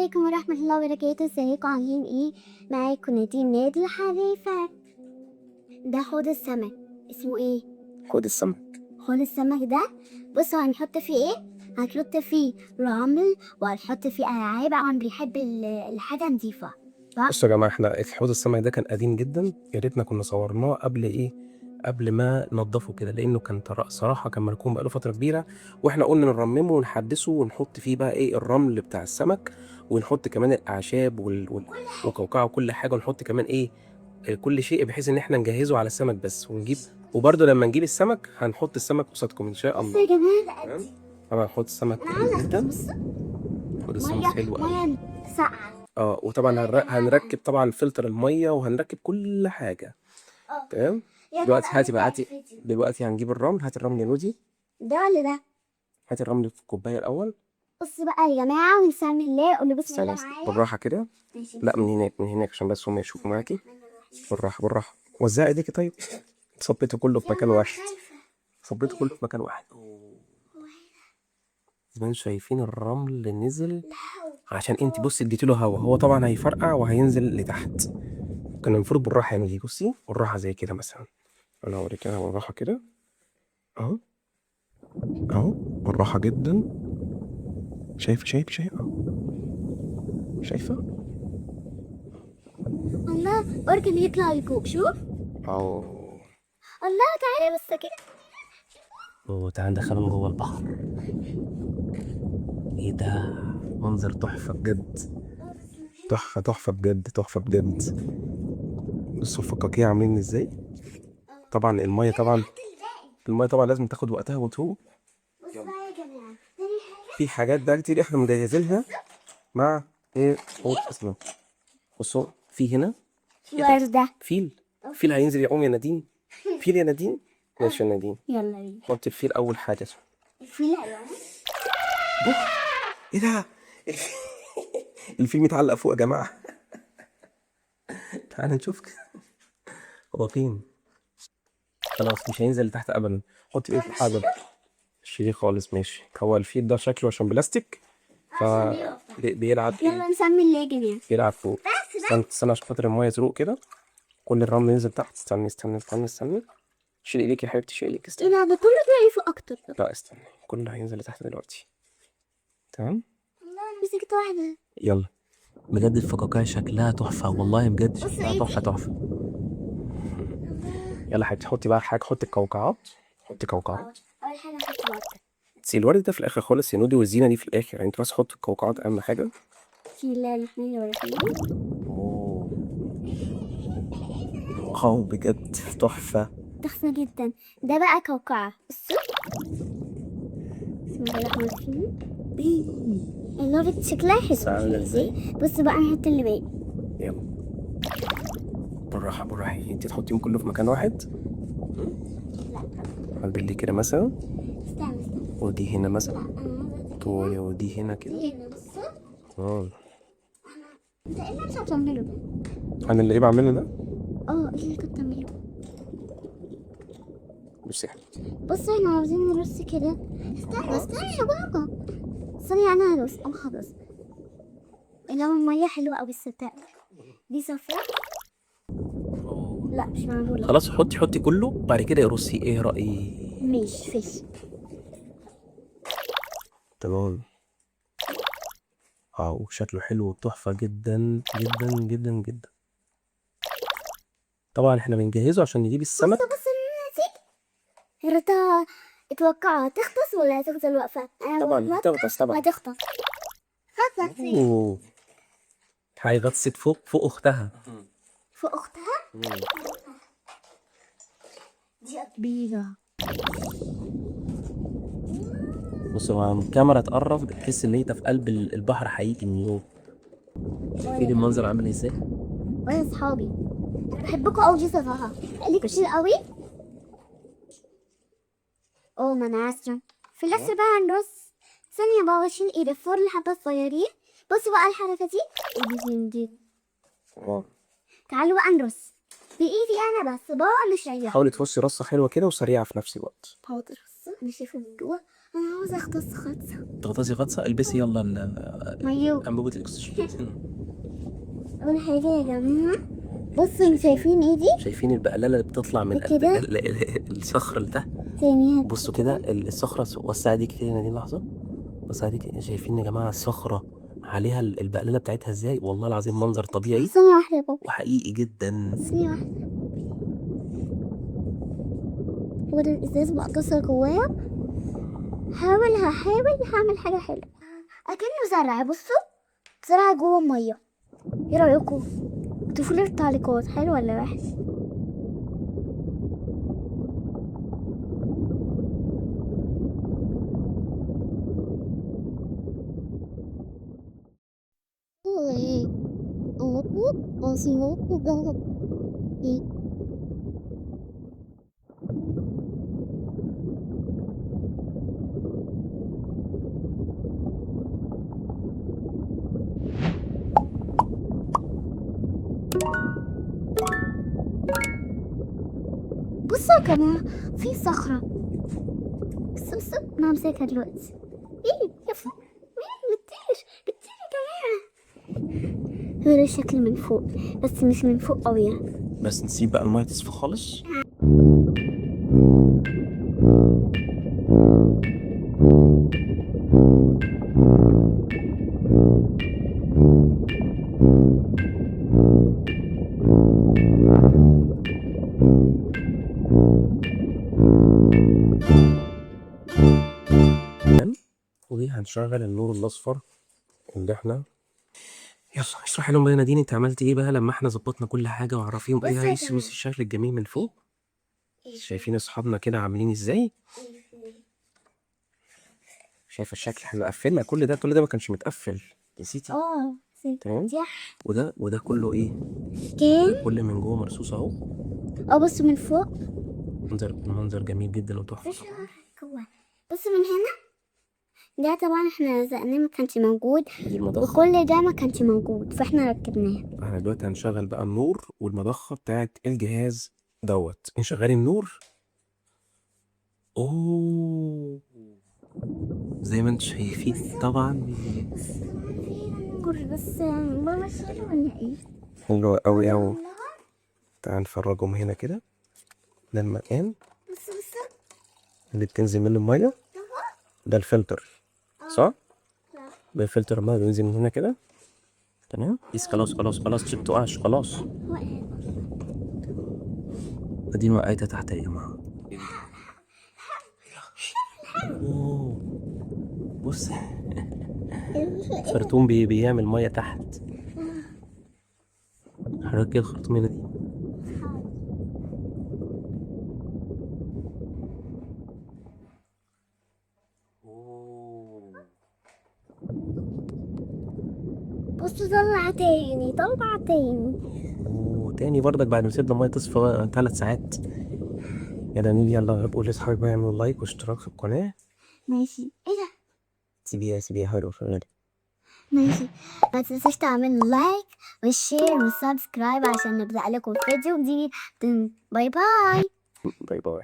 عليكم ورحمة الله وبركاته. ازيكم عاملين ايه؟ معاكم نادين نادي الحريفة. ده حوض السمك اسمه ايه؟ حوض السمك. حوض السمك ده بصوا هنحط فيه ايه؟ هنحط فيه رمل وهنحط فيه ألعاب عشان بيحب الحاجة نضيفة. بصوا يا جماعه، احنا حوض السمك ده كان قديم جدا، يا ريتنا كنا صورناه قبل ما ننضفه كده، لانه كان صراحه كان مركون بقاله فتره كبيره، واحنا قلنا نرممه ونحدثه ونحط فيه بقى ايه الرمل بتاع السمك، ونحط كمان الاعشاب وكوكعه وكل حاجه، ونحط كمان ايه كل شيء بحيث ان احنا نجهزه على السمك بس، وبرده لما نجيب السمك هنحط السمك قصادكم ان شاء الله. يا جماعة تمام. طبعا حوض السمك حلو جدا، حوض السمك حلو قوي. مية ساقعة. وطبعا هنركب طبعا فلتر الميه، وهنركب كل حاجه. تمام. دلوقتي هاتي بقى دلوقتي هنجيب الرمل. هات الرمل يا نودي. ده ولا ده؟ هات الرمل في الكوبايه الاول. بص بقى يا جماعة ونسمي الله، قولوا بسم الله استنى معايا. بالراحه كده. ماشي. لا، من هناك عشان بس هم يشوفوا معاكي. بالراحه بالراحه. وزعي ايديكي. طيب صبيته كله في مكان واحد. صبيته كله في مكان واحد. زي ما انتم شايفين الرمل اللي نزل، عشان انت بصي اديتي له هوا، هو طبعا هيفرقع وهينزل لتحت. كان المفروض بالراحه يعني، بصي بالراحه زي كده مثلا. انا اوريك انا بالراحه كده اهو. اهو بالراحه جدا. شايفه اهو. شايفه الله أوركل يطلع لفوق، شوف. اهو. الله تعالى بس كده. تعال ندخلهم جوه البحر. ايه ده؟ منظر تحفه بجد. تحفه بجد، تحفه بجد. بصوا الفقاقيع عاملين ازاي. طبعا الميه طبعا لازم تاخد وقتها وتروق. بص بقى يا جماعة، تاني حاجة في حاجات بقى كتير احنا مجهزينها مع ايه حوض اصلا. بصوا في هنا وردة. فيل هينزل يعوم يا نادين. فيل يا نادين. ماشي يا نادين. يلا بينا. حط الفيل اول حاجه. الفيل ألوان. ايه ده؟ الفيل متعلق فوق يا جماعه. تعال نشوف هو فين. خلاص مش هينزل لتحت ابدا. حط ايه في الحاجه. شيليه خالص. ماشي. هو الفيل ده شكله عشان بلاستيك بيلعب يلا نسمي الله يا جماعة. بيلعب فوق. استنى عشان خاطر المايه تروق كده. كل الرمل ينزل تحت. استني. شيل ايديك يا حبيبتي، شيل ايديك. استنى. أنا ده كله بيعي فوق أكتر. لا استنى، كله هينزل لتحت دلوقتي. تمام. الله أنا مسكت واحدة. يلا. بجد الفقاقيع شكلها تحفه، والله بجد بص شكلها إيدي. تحفه. يلا حبيبتي حطي بقى حاجه، حطي القوقعات. حطي قوقعات. أول حاجة أحط وردة. تسيب الورد ده في الاخر خالص يا نودي، والزينه دي في الاخر يعني، انت بس حط القوقعات اهم حاجه. بسم الله الرحمن الرحيم. واو بجد تحفه. تحفة جدا. ده بقى كوكعة. بصوا. بسم الله الرحمن الرحيم. اللورة شكلها حلو. عامله ازاي؟ بص بقى نحط اللي باقي. يلا بالراحه انت تحطيهم كله في مكان واحد. باللي كده مثلا. استنى. ودي هنا مثلا. ودي هنا كده. هنا بصوا. انت ايه اللي انت بتعمله ده؟ انا اللي ايه بعمله ده؟ ايه اللي كنت بتعمله؟ بصي يا حبيبتي. بص احنا عاوزين نرص كده. استنى يا بابا. استني انا هرص خلاص. اللي هو المية حلوة اوي الستات. دي صفرا. لا مش معقولة. خلاص حطي كله بعد كده ارصي. ايه رأيي؟ ماشي فيش. تمام. شكله حلو وتحفة جدا جدا جدا جدا. طبعا احنا بنجهزه عشان نجيب السمك. بص انا نسيت. هرتا اتوقع تغطس ولا هتفضل واقفة؟ طبعا هتغطس طبعا. هتغطس. هتغطس. هيغطست فوق اختها. فوق اختها؟ دي كبيرة. بص هو الكاميرا تقرب بتحس ان انت في قلب البحر حقيقي النيو. شايفين المنظر عامل ازاي؟ وانا اصحابي بحبكم قوي صراحة. ليك كتير قوي. ما انا عارفة. في الاخر بقى هنرص. ثانية بقى اشيل ايدي فور الحبة الصغيرين. بصوا بقى الحركة دي. ايدي زندي. تعالوا بقى نرص. بايدي انا بس بقى مش رايحة. حاولي ترصي رصة حلوة كده وسريعة في نفس الوقت. حاضر. انا شايفه من جوه. انا عاوزة اختص خطة تغطسي غطسه، البسي يلا مايو. انبوبه الاكسجين. اول حاجة يا جماعة، بصوا انتوا شايفين ايدي شايفين البقلاله اللي بتطلع من قلب كده؟ الصخر اللي تحت؟ تاني بصوا كده الصخره، وسع دي كده دي لحظه، وسع دي كده. شايفين يا جماعه الصخره عليها البقلاله بتاعتها ازاي؟ والله العظيم منظر طبيعي ثانية واحدة يا بابا، وحقيقي جدا. ثانية واحدة. هو ده الازاز بقى كسر جوايا. هحاول هعمل حاجة حلوة، اكنه زرع. بصوا زرع جوه المية. ايه رأيكم؟ اكتبوا لي في التعليقات حلو ولا وحش. بصوا يا جماعة، في صخرة. بصوا انا همسكها دلوقتي. ايه يا بتطير بتطير يا جماعة. هو ده الشكل من فوق، بس مش من فوق قوي يعني. بس نسيب بقى الميه تصفى خالص. وهنشغل النور الاصفر اللي احنا. يلا اشرحي لهم بقى يا نادين، انت عملتي ايه بقى لما احنا ظبطنا كل حاجه، وعرفيهم ايه بص يا عايز جماعة. الشكل الجميل من فوق. شايفين اصحابنا كده عاملين ازاي؟ شايفه الشكل احنا قفلنا كل ده، كل ده ما كانش متقفل، نسيتي؟ تمام. صح. وده كله ايه؟ كان كل من جوه مرصوص اهو. بص من فوق. المنظر جميل جدا وتحفه. بص جوه. بص من هنا، ده طبعا احنا لزقناه ما كانش موجود، دي المضخه. وكل ده ما كانش موجود فاحنا ركبناه. احنا دلوقتي هنشغل بقى النور والمضخه بتاعت الجهاز دوت. نشغل النور. اوه، زي ما انتم شايفين طبعا. نور بس بابا شيله ولا ايه؟ حلو قوي اهو. تعال نفرجهم هنا كده. ده المكان بص اللي بتنزل منه الميه، ده الفلتر صح؟ ده الفلتر الميه بينزل من هنا كده. تمام. بس خلاص خلاص خلاص عشان متقعش خلاص. اديني وقعتها تحت يا جماعه. اوه، بص خرطوم بيعمل ميه تحت. حرك كده الخرطوم هنا دي. بصوا طلع تاني طلع تاني. وتاني برضك بعد ما سيبنا الميه تصفى 3 ساعات. يلا نيجي، يلا قول لاصحابك بقى يعملوا لايك واشتراك في القناه. ماشي. ايه ده؟ سيبيها حلو شغال. ماشي. ما تنساش تعمل لايك والشير والسبسكرايب عشان نبدأ لكم فيديو جديد. باي باي. باي باي.